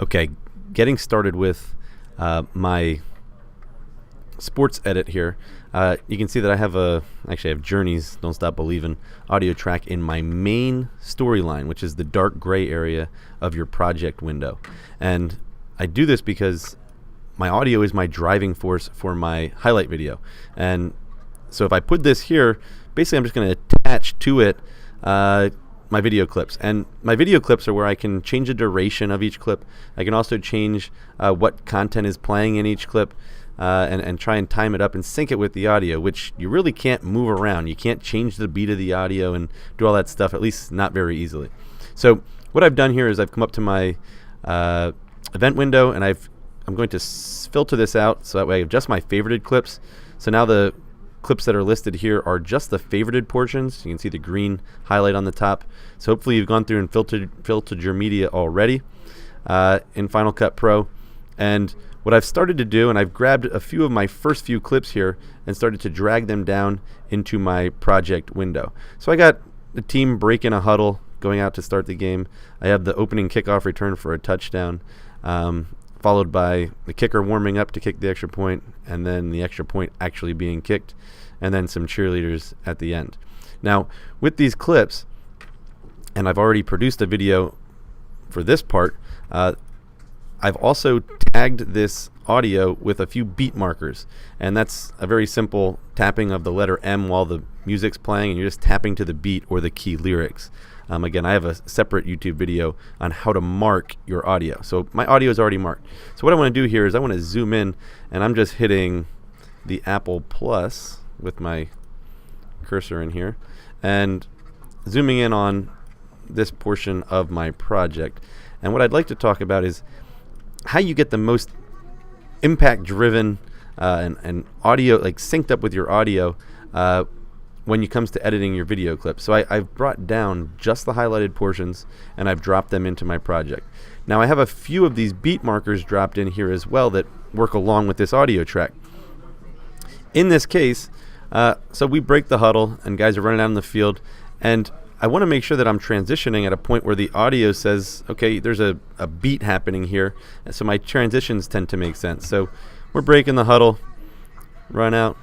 Okay, getting started with my sports edit here. You can see that I have Journey's Don't Stop Believin' audio track in my main storyline, which is the dark gray area of your project window. And I do this because my audio is my driving force for my highlight video. And so if I put this here, basically I'm just going to attach to it my video clips. And my video clips are where I can change the duration of each clip. I can also change what content is playing in each clip and try and time it up and sync it with the audio, which you really can't move around. You can't change the beat of the audio and do all that stuff, at least not very easily. So what I've done here is I've come up to my event window, and I'm going to filter this out so that way I have just my favorited clips. So now the clips that are listed here are just the favorited portions. You can see the green highlight on the top. So hopefully you've gone through and filtered your media already in Final Cut Pro. And what I've started to do, and I've grabbed a few of my first few clips here and started to drag them down into my project window. So I got the team breaking a huddle, going out to start the game. I have the opening kickoff return for a touchdown, followed by the kicker warming up to kick the extra point, and then the extra point actually being kicked, and then some cheerleaders at the end. Now, with these clips, and I've already produced a video for this part, I've also tagged this audio with a few beat markers, and that's a very simple tapping of the letter M while the music's playing, and you're just tapping to the beat or the key lyrics. Again, I have a separate YouTube video on how to mark your audio. So my audio is already marked. So what I want to do here is I want to zoom in, and I'm just hitting the Apple Plus with my cursor in here and zooming in on this portion of my project. And what I'd like to talk about is how you get the most impact-driven and audio, like synced up with your audio when it comes to editing your video clips. So I've brought down just the highlighted portions, and I've dropped them into my project. Now I have a few of these beat markers dropped in here as well that work along with this audio track. In this case, so we break the huddle, and guys are running out in the field, and I want to make sure that I'm transitioning at a point where the audio says, okay, there's a beat happening here, and so my transitions tend to make sense. So we're breaking the huddle, run out.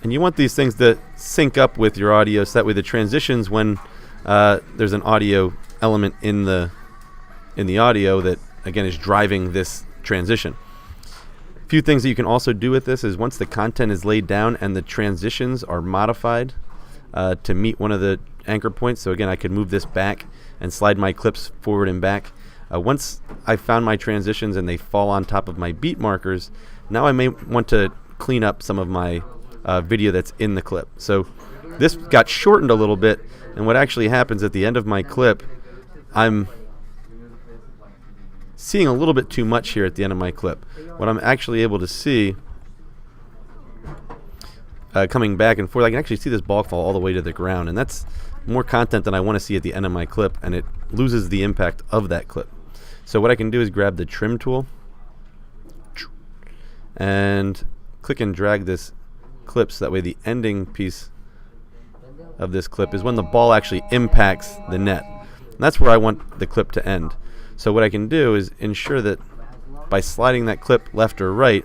And you want these things to sync up with your audio so that way the transitions, when there's an audio element in the audio that, again, is driving this transition. A few things that you can also do with this is once the content is laid down and the transitions are modified to meet one of the anchor points. So again, I could move this back and slide my clips forward and back. Once I've found my transitions and they fall on top of my beat markers, now I may want to clean up some of my video that's in the clip. So this got shortened a little bit, and what actually happens at the end of my clip, I'm seeing a little bit too much here at the end of my clip. What I'm actually able to see coming back and forth, I can actually see this ball fall all the way to the ground, and that's more content than I want to see at the end of my clip, and it loses the impact of that clip. So what I can do is grab the trim tool and click and drag this clip so that way the ending piece of this clip is when the ball actually impacts the net. And that's where I want the clip to end. So what I can do is ensure that by sliding that clip left or right,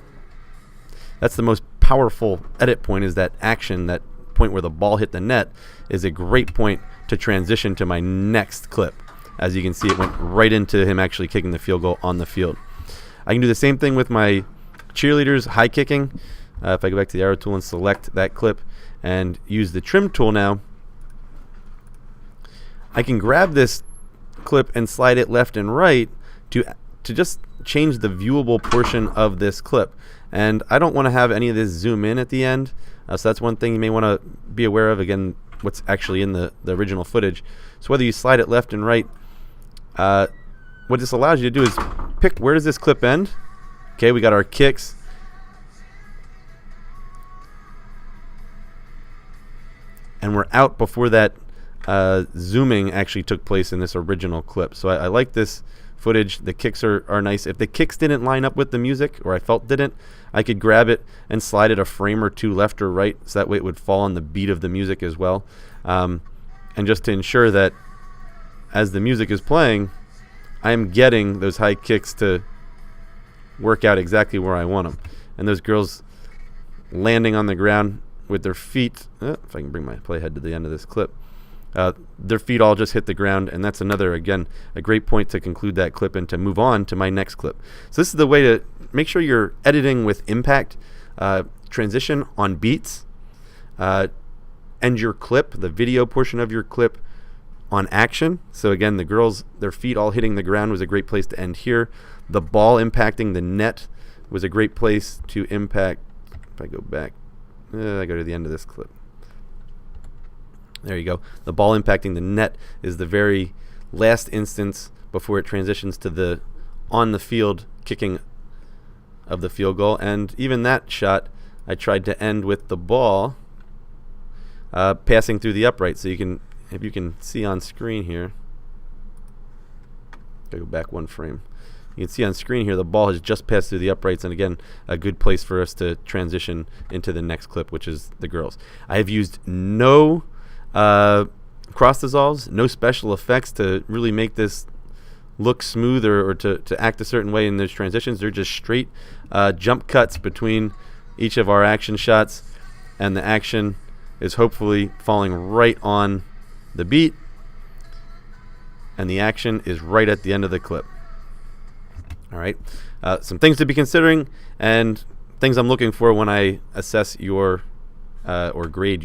that's the most powerful edit point, is that action, that point where the ball hit the net is a great point to transition to my next clip. As you can see, it went right into him actually kicking the field goal on the field. I can do the same thing with my cheerleaders high kicking. If I go back to the arrow tool and select that clip and use the trim tool now, I can grab this clip and slide it left and right to just change the viewable portion of this clip. And I don't want to have any of this zoom in at the end, so that's one thing you may want to be aware of, again, what's actually in the original footage. So whether you slide it left and right, what this allows you to do is pick where does this clip end. Okay, we got our kicks, and we're out before that zooming actually took place in this original clip. So I like this footage. The kicks are nice. If the kicks didn't line up with the music, or I felt didn't, I could grab it and slide it a frame or two left or right, so that way it would fall on the beat of the music as well. And just to ensure that as the music is playing, I am getting those high kicks to work out exactly where I want them. And those girls landing on the ground with their feet, if I can bring my playhead to the end of this clip, their feet all just hit the ground, and that's another, again, a great point to conclude that clip and to move on to my next clip. So this is the way to make sure you're editing with impact, transition on beats, end your clip, the video portion of your clip, on action. So again, the girls, their feet all hitting the ground was a great place to end here. The ball impacting the net was a great place to impact. If I go back, I go to the end of this clip. There you go. The ball impacting the net is the very last instance before it transitions to the on the field kicking of the field goal. And even that shot, I tried to end with the ball passing through the upright. So you can, if you can see on screen here, go back one frame. You can see on screen here the ball has just passed through the uprights, and again, a good place for us to transition into the next clip, which is the girls. I have used no cross dissolves, no special effects to really make this look smooth or to act a certain way in those transitions. They're just straight jump cuts between each of our action shots, and the action is hopefully falling right on the beat, and the action is right at the end of the clip. All right, some things to be considering and things I'm looking for when I assess your or grade